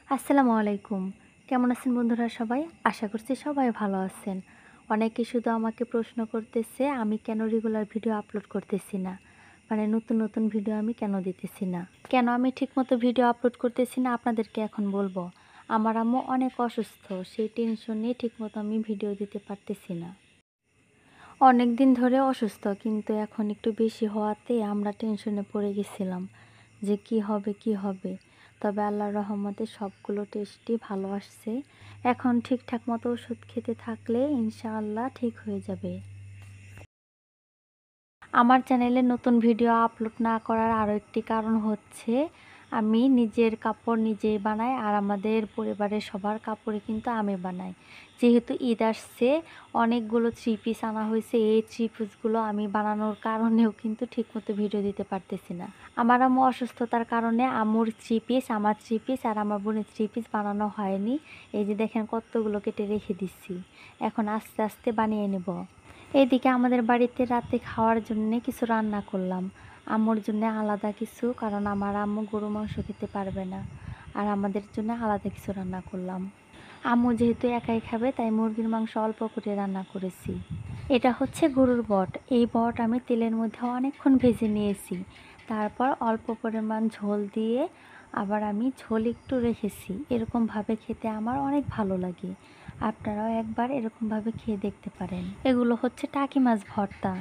আসসালামু আলাইকুম। কেমন আছেন বন্ধুরা সবাই? আশা করছি সবাই ভালো আছেন। অনেকে শুধু আমাকে প্রশ্ন করতেছে আমি কেন রেগুলার ভিডিও আপলোড করতেছি না। মানে নতুন, নতুন ভিডিও আমি কেন দিতেছি না। কেন আমি ঠিকমতো ভিডিও আপলোড করতেছি না আপনাদেরকে এখন বলবো। আমার আম্মু অনেক অসুস্থ। সেই টেনশন নিয়ে ঠিকমতো আমি ভিডিও দিতে পারতেছি না। অনেক দিন ধরে অসুস্থ কিন্তু এখন একটু বেশি হওয়াতে আমরা টেনশনে পড়ে গেছিলাম যে কি হবে কি হবে। তবে আল্লাহর রহমতে সবগুলো টেস্টই ভালো আসছে। এখন ঠিকঠাক মতো ওষুধ খেতে থাকলে ইনশাআল্লাহ ঠিক হয়ে যাবে। আমার চ্যানেলে নতুন ভিডিও আপলোড না করার আরও একটি কারণ হচ্ছে আমি নিজের কাপড় নিজেই বানাই আর আমাদের পরিবারের সবার কাপড়ই কিন্তু আমি বানাই। যেহেতু ঈদ আসছে অনেকগুলো থ্রি পিস আনা হয়েছে, এই থ্রি পিসগুলো আমি বানানোর কারণেও কিন্তু ঠিকমতো ভিডিও দিতে পারতেছি না। আমার আম্মু অসুস্থতার কারণে আম্মুর থ্রি পিস, আমার থ্রি পিস আর আমার বোনের থ্রি পিস বানানো হয়নি। এই যে দেখেন কতগুলো কেটে রেখে দিচ্ছি, এখন আস্তে আস্তে বানিয়ে নেব। এইদিকে আমাদের বাড়িতে রাতে খাওয়ার জন্য কিছু রান্না করলাম, আম্মুর জন্য আলাদা কিছু, কারণ আমার আম্মু গরু মাংস খেতে পারবে না। আর আমাদের জন্য আলাদা কিছু রান্না করলাম। আম্মু যেহেতু একাই খাবে তাই মুরগির মাংস অল্প করে রান্না করেছি। এটা হচ্ছে গরুর বট। এই বট আমি তেলের মধ্যে অনেকক্ষণ ভেজে নিয়েছি, তারপর অল্প পরিমাণ ঝোল দিয়ে আবার আমি ঝোল একটু রেখেছি। এরকমভাবে খেতে আমার অনেক ভালো লাগে। আপনারাও একবার এরকমভাবে খেয়ে দেখতে পারেন। এগুলো হচ্ছে টাকি মাছ ভর্তা।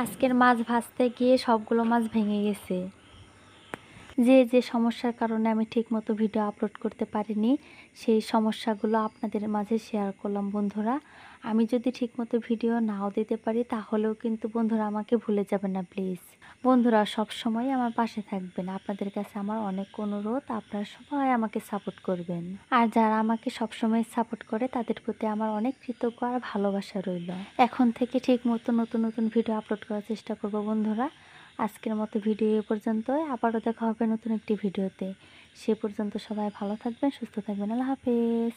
আজকের মাছ ভাজতে গিয়ে সবগুলো মাছ ভেঙে গেছে। যে সমস্যার কারণে আমি ঠিকমতো ভিডিও আপলোড করতে পারিনি সেই সমস্যাগুলো আপনাদের মাঝে শেয়ার করলাম বন্ধুরা। আমি যদি ঠিকমতো ভিডিও নাও দিতে পারি তাহলেও কিন্তু বন্ধুরা আমাকে ভুলে যাবেন না প্লিজ। বন্ধুরা সবসময় আমার পাশে থাকবেন, আপনাদের কাছে আমার অনেক অনুরোধ, আপনারা সবাই আমাকে সাপোর্ট করবেন। আর যারা আমাকে সবসময় সাপোর্ট করে তাদের প্রতি আমার অনেক কৃতজ্ঞ আর ভালোবাসা রইল। এখন থেকে ঠিকমতো নতুন নতুন ভিডিও আপলোড করার চেষ্টা করব বন্ধুরা। আজকের মতো ভিডিও এ পর্যন্তই, আবারও দেখা হবে নতুন একটি ভিডিওতে। সে পর্যন্ত সবাই ভালো থাকবেন, সুস্থ থাকবেন। আল্লাহ হাফেজ।